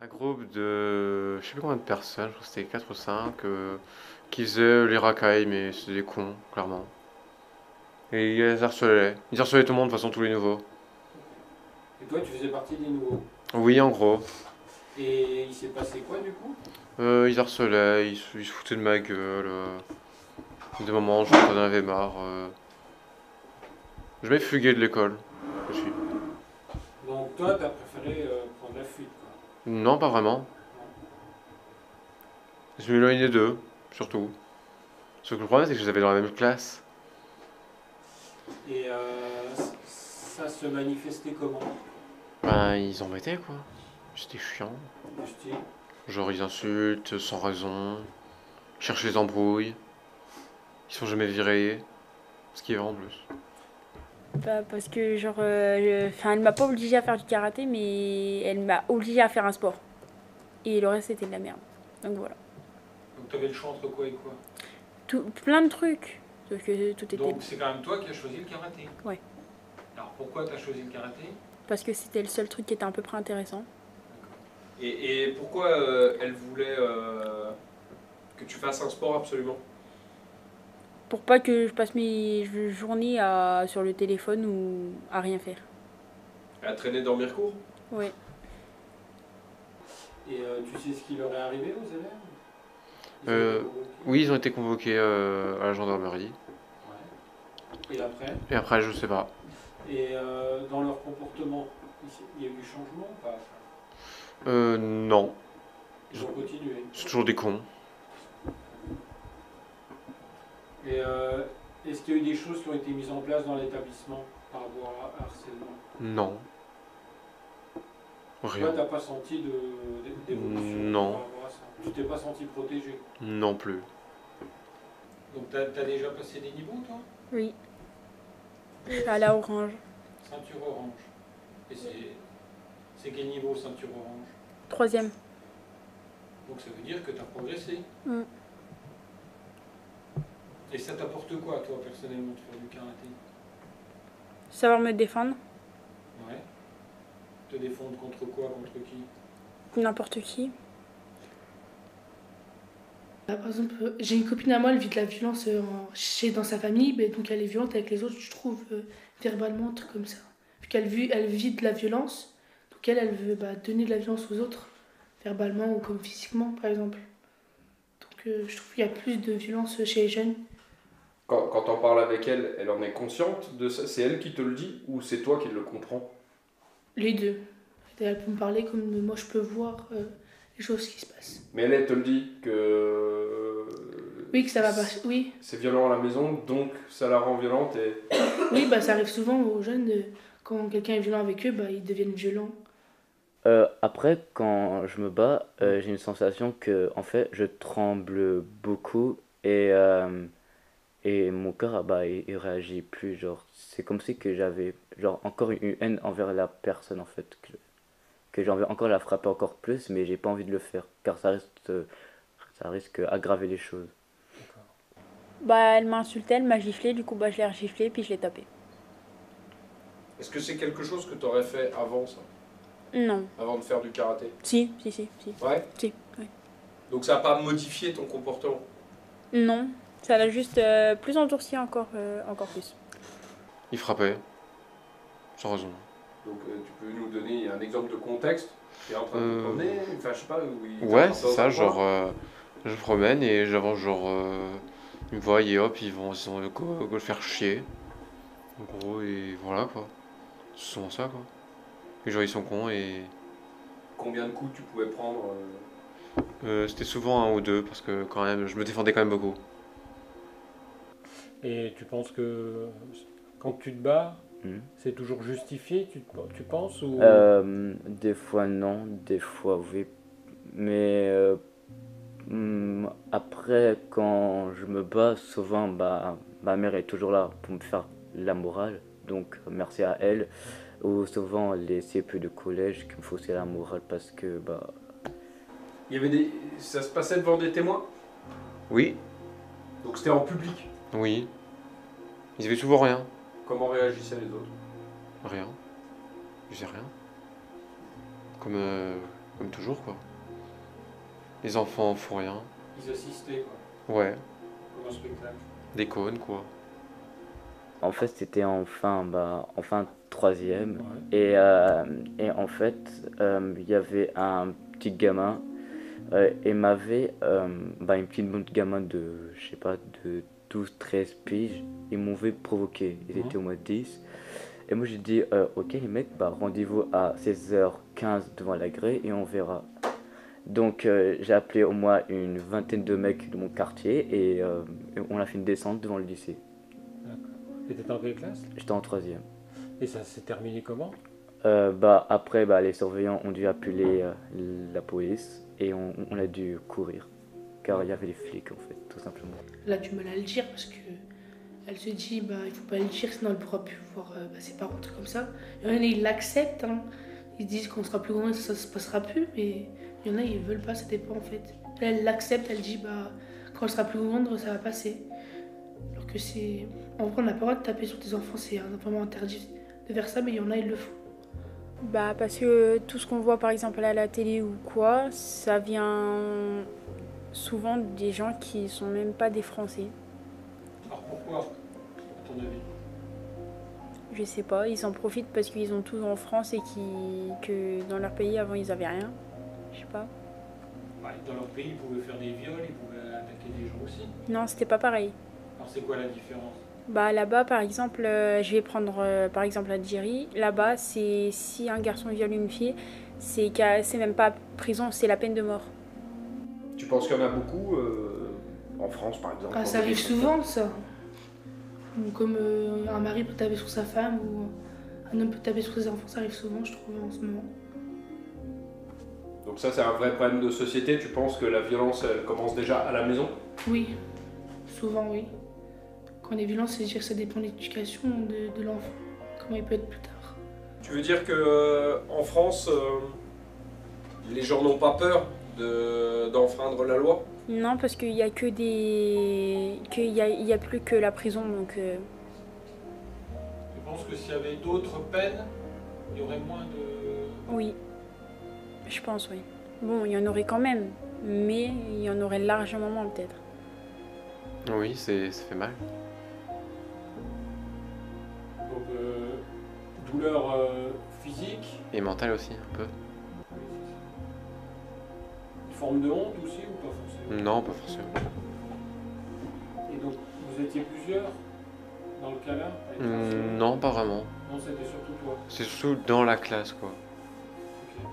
Un groupe de, je sais plus combien de personnes, je crois que c'était 4 ou 5, qui faisaient les racailles, mais c'était des cons, clairement. Et ils harcelaient tout le monde, de toute façon, tous les nouveaux. Et toi, tu faisais partie des nouveaux. Oui, en gros. Et il s'est passé quoi du coup? Ils harcelaient, ils se foutaient de ma gueule. Des moments, j'en avais marre. Je m'effuguais de l'école. Je suis. Donc toi, t'as préféré prendre la fuite, quoi. Non, pas vraiment. Non. Je m'éloignais d'eux, surtout. Ce que le problème, c'est que je les avais dans la même classe. Et ça se manifestait comment? Ben, ils embêtaient, quoi. C'était chiant. Du style. Genre, ils insultent sans raison, ils cherchent les embrouilles, ils sont jamais virés. Ce qui est vrai en plus. Bah, parce que, genre, elle m'a pas obligée à faire du karaté, mais elle m'a obligée à faire un sport. Et le reste, c'était de la merde. Donc voilà. Donc t'avais le choix entre quoi et quoi? Plein de trucs. Sauf que tout était. Donc c'est quand même toi qui as choisi le karaté. Ouais. Alors pourquoi t'as choisi le karaté? Parce que c'était le seul truc qui était à peu près intéressant. Et pourquoi elle voulait que tu fasses un sport absolument? Pour pas que je passe mes journées sur le téléphone ou à rien faire. Elle a traîné dans Mirecourt? Ouais. Et tu sais ce qui leur est arrivé aux élèves? Ils ont Euh, été convoqués. oui, ils ont été convoqués à la gendarmerie. Ouais. Et après? Et après, je sais pas. Et dans leur comportement, il y a eu du changement ou pas? Non. Ils ont continué. C'est toujours des cons. Et est-ce qu'il y a eu des choses qui ont été mises en place dans l'établissement par rapport à harcèlement? Non. Toi, Rien. t'as pas senti d'évolution Non. par rapport à ça? Tu t'es pas senti protégé? Non plus. Donc t'as déjà passé des niveaux, toi? Oui. Je suis à la orange. Ceinture orange. Et c'est quel niveau, ceinture orange? 3e. Donc ça veut dire que t'as progressé. Mm. Et ça t'apporte quoi, toi, personnellement, de faire du karaté? Savoir me défendre. Ouais. Te défendre contre quoi? Contre qui? N'importe qui. Par exemple, j'ai une copine à moi, elle vit de la violence dans sa famille, ben, donc elle est violente avec les autres, je trouve, verbalement, un truc comme ça. Vu elle vit de la violence, donc elle veut donner de la violence aux autres, verbalement ou comme physiquement, par exemple. Donc je trouve qu'il y a plus de violence chez les jeunes. Quand on parle avec elle, elle en est consciente de ça? C'est elle qui te le dit ou c'est toi qui le comprends? Les deux. Elle peut me parler comme moi je peux voir les choses qui se passent. Mais elle te le dit que Oui, que ça va pas. Oui, c'est violent à la maison, donc ça la rend violente et... oui ça arrive souvent aux jeunes, quand quelqu'un est violent avec eux, ils deviennent violents. Après, quand je me bats, j'ai une sensation que, en fait, je tremble beaucoup et mon cœur, il réagit plus. Genre, c'est comme si que j'avais, genre, encore une haine envers la personne, en fait, que j'ai envie encore de la frapper encore plus, mais j'ai pas envie de le faire, car ça risque d'aggraver les choses. Bah, elle m'a insulté, elle m'a giflé, du coup, je l'ai regiflé, puis je l'ai tapé. Est-ce que c'est quelque chose que tu aurais fait avant ça? Non. Avant de faire du karaté? Si. Ouais? Si, ouais. Donc ça n'a pas modifié ton comportement? Non. Ça l'a juste plus endurci encore plus. Ils frappaient. Sans raison. Donc tu peux nous donner un exemple de contexte? Tu es en train de te Euh, promener, enfin je sais pas, où il Ouais, t'apporte c'est dans ça, un genre, coin. je me promène et j'avance, genre, ils me voient et hop, ils vont go le faire chier. En gros, et voilà quoi. C'est souvent ça quoi. Les gens ils sont cons et Combien de coups tu pouvais prendre c'était souvent un ou deux parce que quand même, je me défendais quand même beaucoup. Et tu penses que quand tu te bats, Hmm. c'est toujours justifié, tu penses ou... Des fois non, des fois oui. Mais après, quand je me bats, souvent, ma mère est toujours là pour me faire la morale. Donc, merci à elle. Ou souvent, les CP de collège qui me font aussi la morale parce que, Il y avait des... Ça se passait devant des témoins? Oui, Donc c'était en public. oui. Ils avaient souvent rien. Comment réagissaient les autres? Rien. Je sais rien. Comme comme toujours quoi. Les enfants font rien. Ils assistaient, quoi, Ouais, comme un spectacle. des cônes quoi. En fait, c'était en fin troisième. Ouais. Et en fait, il y avait un petit gamin. Et m'avait une petite bande de gamins de, je sais pas, de 12-13 piges. Ils m'avaient provoqué. Ils étaient au moins 10. Et moi, j'ai dit, ok, les mecs, rendez-vous à 16h15 devant la grille et on verra. Donc, j'ai appelé au moins une vingtaine de mecs de mon quartier et on a fait une descente devant le lycée. D'accord. Et t'étais en quelle classe? J'étais en troisième. Et ça s'est terminé comment? Après, les surveillants ont dû appeler la police et on a dû courir. Car il y avait les flics, en fait, tout simplement. Elle a du mal à le dire parce que elle se dit il faut pas le dire sinon elle pourra plus voir ses parents, un truc comme ça. Il y en a ils l'acceptent, hein. Ils disent qu'on sera plus grand et ça se passera plus, mais il y en a ils veulent pas, ça dépend en fait. Elle l'accepte, elle dit quand elle sera plus grande ça va passer. Alors que c'est. En vrai on n'a pas le droit de taper sur tes enfants, c'est vraiment interdit de faire ça, mais il y en a ils le font. Bah parce que tout ce qu'on voit par exemple à la télé ou quoi, ça vient souvent des gens qui sont même pas des Français. Alors pourquoi, à ton avis? Je sais pas, ils en profitent parce qu'ils ont tout en France et que dans leur pays avant ils avaient rien. Je sais pas. Dans leur pays, ils pouvaient faire des viols, ils pouvaient attaquer des gens aussi. Non, c'était pas pareil. Alors c'est quoi la différence? Là-bas par exemple, je vais prendre par exemple l'Algérie. Là-bas, c'est si un garçon viole une fille, c'est même pas prison, c'est la peine de mort. Tu penses qu'il y en a beaucoup en France, par exemple? Ça arrive souvent ça. Ou comme un mari peut taper sur sa femme ou un homme peut taper sur ses enfants, ça arrive souvent je trouve en ce moment. Donc ça, c'est un vrai problème de société. Tu penses que la violence, elle commence déjà à la maison? Oui, souvent oui. Quand les violences, c'est dire que ça dépend de l'éducation de l'enfant, comment il peut être plus tard. Tu veux dire que en France, les gens n'ont pas peur d'enfreindre la loi? Non, parce qu'il y a que qu'il y a plus que la prison, donc Tu penses que s'il y avait d'autres peines, il y aurait moins de... oui, je pense oui. Bon, il y en aurait quand même, mais il y en aurait largement moins peut-être. Oui, ça fait mal. Donc, douleur physique, Et mental aussi, un peu. une forme de honte aussi ou pas forcément? Non, pas forcément. Et donc, vous étiez plusieurs dans le cas là? Non, pas vraiment. Non, c'était surtout toi. C'est surtout dans la classe, quoi. Ok.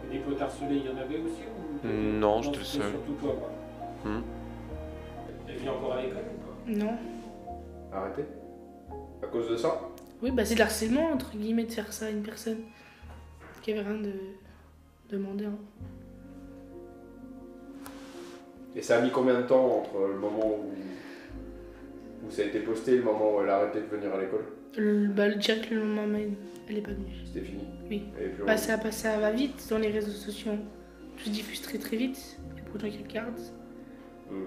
Et des potes harcelés, il y en avait aussi ou... Non, j'étais c'était seul. surtout toi, quoi. Hmm. Elle vient encore à l'école ou pas? Non. Arrêtez. À cause de ça? Oui, c'est de l'harcèlement, entre guillemets, de faire ça à une personne qui avait rien de demandé. Hein. Et ça a mis combien de temps entre le moment où ça a été posté et le moment où elle a arrêté de venir à l'école? Direct le lendemain, elle est pas venue. C'était fini? Oui. Elle est plus loin. Ça va vite dans les réseaux sociaux. Tout se diffuse très très vite. Il y a beaucoup de gens qui regardent. Hmm.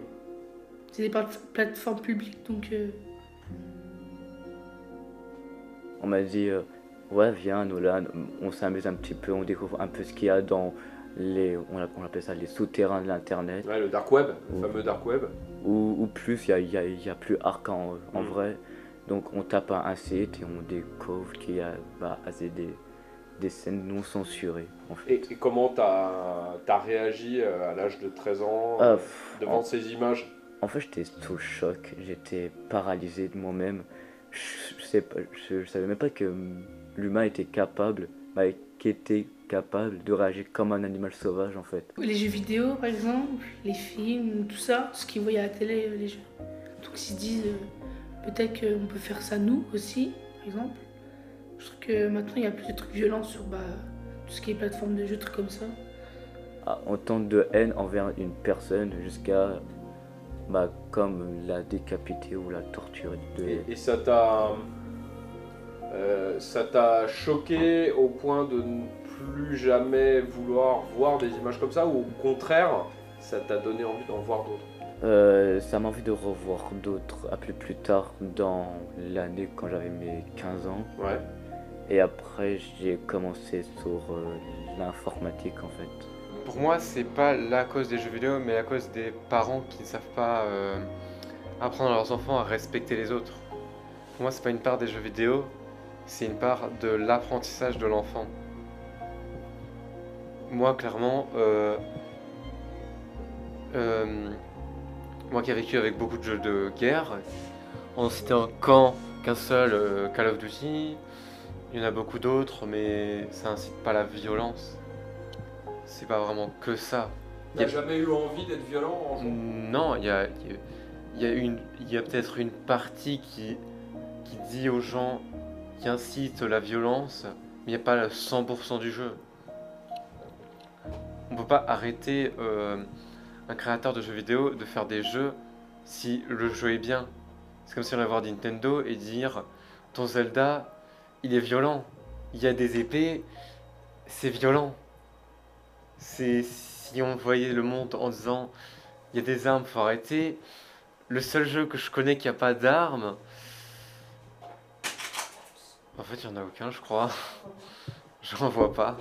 C'est des plateformes publiques, donc... On m'a dit, ouais, viens, Nolan, on s'amuse un petit peu, on découvre un peu ce qu'il y a dans on appelle ça les souterrains de l'internet. Ouais, le dark web, le Ouais. fameux dark web. Ou plus, il y a plus arc en Mm. vrai. Donc on tape un site et on découvre qu'il y a des scènes non censurées, en fait. Et comment t'as réagi à l'âge de 13 ans devant ces images? En fait, j'étais sous le choc, j'étais paralysé de moi-même. Je savais même pas que l'humain était capable de réagir comme un animal sauvage, en fait. Les jeux vidéo, par exemple, les films, tout ça, ce qu'ils voient à la télé, les jeux. Donc ils se disent, peut-être qu'on peut faire ça nous aussi, par exemple. Je trouve que maintenant, il y a plus de trucs violents sur tout ce qui est plateforme de jeux, trucs comme ça. Autant de haine envers une personne jusqu'à comme la décapiter ou la torturer. Et ça t'a choqué au point de ne plus jamais vouloir voir des images comme ça, ou au contraire, ça t'a donné envie d'en voir d'autres? Ça m'a envie de revoir d'autres, plus tard dans l'année quand j'avais mes 15 ans. Ouais. Et après, j'ai commencé sur l'informatique en fait. Pour moi, c'est pas la cause des jeux vidéo, mais la cause des parents qui ne savent pas apprendre à leurs enfants à respecter les autres. Pour moi, c'est pas une part des jeux vidéo, c'est une part de l'apprentissage de l'enfant. Moi, clairement, moi qui ai vécu avec beaucoup de jeux de guerre, on citait un camp qu'un seul Call of Duty, il y en a beaucoup d'autres, mais ça incite pas à la violence. C'est pas vraiment que ça. T'as jamais eu envie d'être violent en jouant? Non, il y a peut-être une partie qui dit aux gens, qui incite la violence, mais il n'y a pas le 100% du jeu. On peut pas arrêter un créateur de jeux vidéo de faire des jeux si le jeu est bien. C'est comme si on allait voir Nintendo et dire ton Zelda, il est violent. Il y a des épées, c'est violent. C'est si on voyait le monde en disant il y a des armes, faut arrêter. Le seul jeu que je connais qui a pas d'armes, en fait, il y en a aucun, je crois. J'en vois pas.